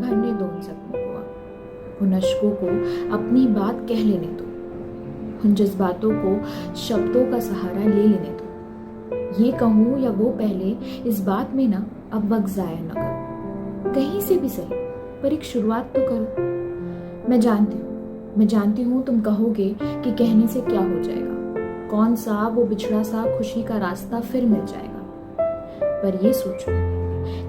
भरने दो उन जख्मों को, उन अश्कों को अपनी बात कह लेने दो, उन जज्बातों को शब्दों का सहारा ले लेने दो। ये कहूँ या वो पहले, इस बात में ना अब वक्त ज़ाया न करो। कहीं से भी सही, पर एक शुरुआत तो करो। मैं जानती हूँ तुम कहोगे कि कहने से क्या हो जाएगा, कौन सा वो बिछड़ा सा खुशी का रास्ता फिर मिल जाएगा। पर ये सोचो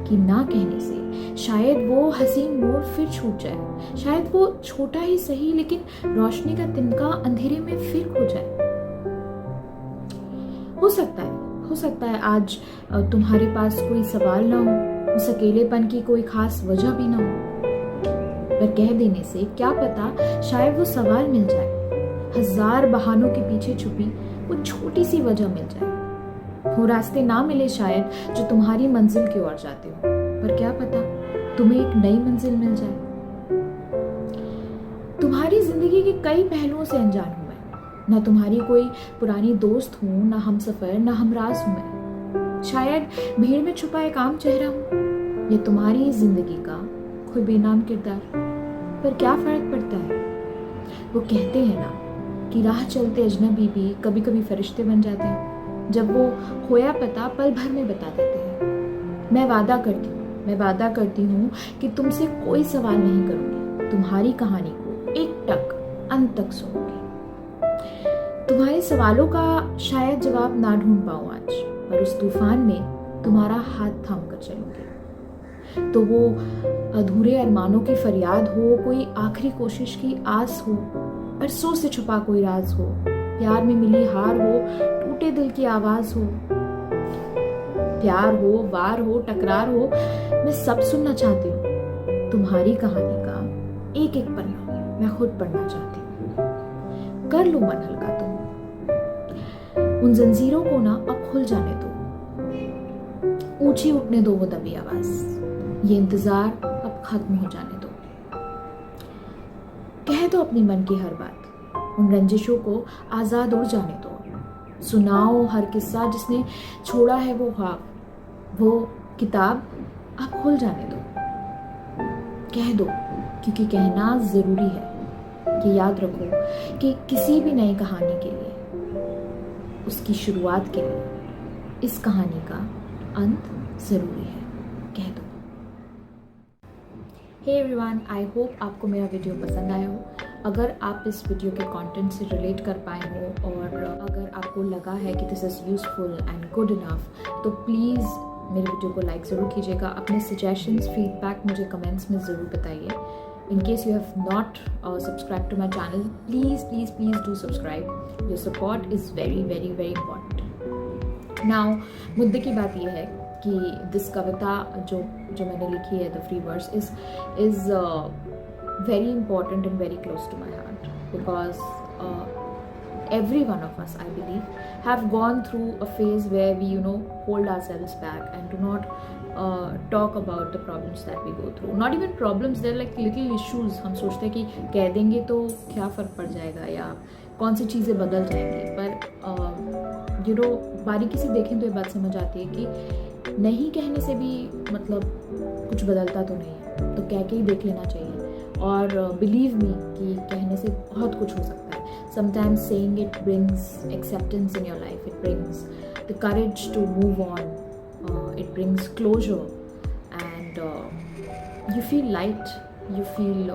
कि ना कहने से शायद वो हसीन मोड़ फिर छूट जाए, शायद वो छोटा ही सही लेकिन रोशनी का तिनका अंधेरे में फिर खो जाए। हो सकता है आज तुम्हारे पास कोई सवाल ना हो, उस अकेलेपन की कोई खास वजह भी ना हो, पर कह देने से क्या पता शायद वो सवाल मिल जाए, हजार बहानों के पीछे छुपी वो छोटी सी वजह मिल जाए। वो रास्ते ना मिले शायद जो तुम्हारी मंजिल की ओर जाते हो, पर क्या पता तुम्हें एक नई मंजिल मिल जाए। तुम्हारी जिंदगी के कई पहलुओं से अनजान हूं मैं, ना तुम्हारी कोई पुरानी दोस्त हूं, ना हमसफर, ना हमराज हूं मैं। शायद भीड़ में छुपा एक आम चेहरा हूं, या तुम्हारी जिंदगी का कोई बेनाम किरदार। पर क्या फर्क पड़ता है? वो कहते हैं ना कि राह चलते अजनबी भी कभी कभी फरिश्ते बन जाते हैं, जब वो खोया पता पल भर में बता देते हैं। मैं वादा करती हूँ कि तुमसे कोई सवाल नहीं करूंगी, तुम्हारी कहानी को एक टक अंत तक सुनूंगी। तुम्हारे सवालों का शायद जवाब ना ढूंढ पाऊं आज, पर उस तूफान में तुम्हारा हाथ थाम कर चलूंगी। तो वो अधूरे अरमानों की फरियाद हो, कोई आखिरी कोशिश की आस हो, अरसों से छुपा कोई राज हो, प्यार में मिली हार हो, टूटे दिल की आवाज हो, प्यार हो, वार हो, टकरार हो, मैं सब सुनना चाहती हूँ। तुम्हारी कहानी का एक एक पन्ना मैं खुद पढ़ना चाहती हूँ। कर लो मन हल्का तुम, उन जंजीरों को ना अब खुल जाने दो, ऊंची उठने दो वो दबी आवाज, ये इंतजार अब खत्म हो जाने दो। कह दो अपनी मन की हर बात, उन रंजिशों को आजाद उड़ जाने दो। सुनाओ हर किस्सा जिसने छोड़ा है वो ख्वाब, वो किताब अब खुल जाने दो। कह दो, क्योंकि कहना जरूरी है। कि याद रखो कि किसी भी नई कहानी के लिए, उसकी शुरुआत के लिए इस कहानी का अंत जरूरी है। कह दो। हे एवरीवन, आई होप आपको मेरा वीडियो पसंद आया हो। अगर आप इस वीडियो के कंटेंट से रिलेट कर पाए हो और अगर आपको लगा है कि this is useful and good enough, तो प्लीज़ मेरे वीडियो को लाइक ज़रूर कीजिएगा। अपने सजेशंस, फीडबैक मुझे कमेंट्स में ज़रूर बताइए। In case you have not subscribe to my channel, please do subscribe. Your support is very very very important. Now मुद्दे की बात यह है कि दिस कविता जो मैंने लिखी है, the free verse, is very important and very close to my heart, because every one of us, I believe, have gone through a phase where we hold ourselves back and do not talk about the problems that we go through. Not even problems, they're like little issues. हम सोचते हैं कि कह देंगे तो क्या फ़र्क पड़ जाएगा या कौन सी चीज़ें बदल जाएंगी, पर बारीकी से देखें तो ये बात समझ आती है कि नहीं कहने से भी मतलब कुछ बदलता तो नहीं है, तो कह के ही देख लेना चाहिए। और बिलीव मी कि कहने से बहुत कुछ हो सकता है। Sometimes saying it brings acceptance in your life, it brings the courage to move on, it brings closure and you feel light, you feel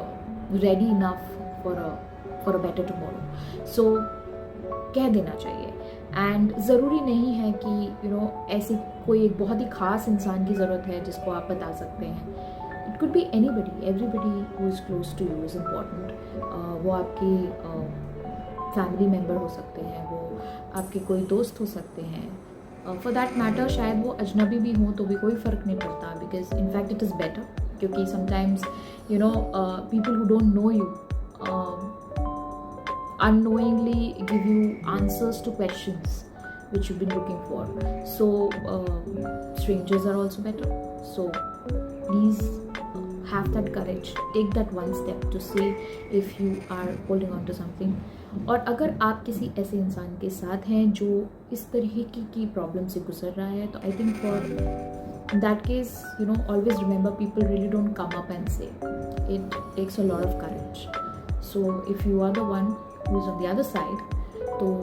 ready enough for a better tomorrow. So कह देना चाहिए। And ज़रूरी नहीं है कि ऐसी कोई एक बहुत ही ख़ास इंसान की ज़रूरत है जिसको आप बता सकते हैं। It could be anybody, everybody who is close to you is important. वो आपकी फैमिली मेम्बर हो सकते हैं, वो आपके कोई दोस्त हो सकते हैं, फॉर दैट मैटर शायद वो अजनबी भी हों तो भी कोई फ़र्क नहीं पड़ता, because in fact it is better. क्योंकि sometimes people who don't know you unknowingly give you answers to questions which you've been looking for. So strangers are also better. So please have that courage, take that one step to say if you are holding on to something. और अगर आप किसी ऐसे इंसान के साथ हैं जो इस तरह की प्रॉब्लम से गुजर रहा है, तो I think for In that case, always remember, people really don't come up and say. It takes a lot of courage. So if you are the one who's on the other side, so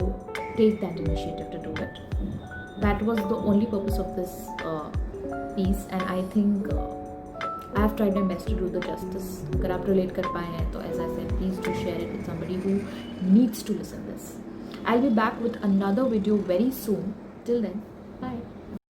take that initiative to do it. That was the only purpose of this piece, and I think I have tried my best to do the justice. अगर आप relate कर पाए हैं तो, as I said, please do share it with somebody who needs to listen this. I'll be back with another video very soon. Till then, bye.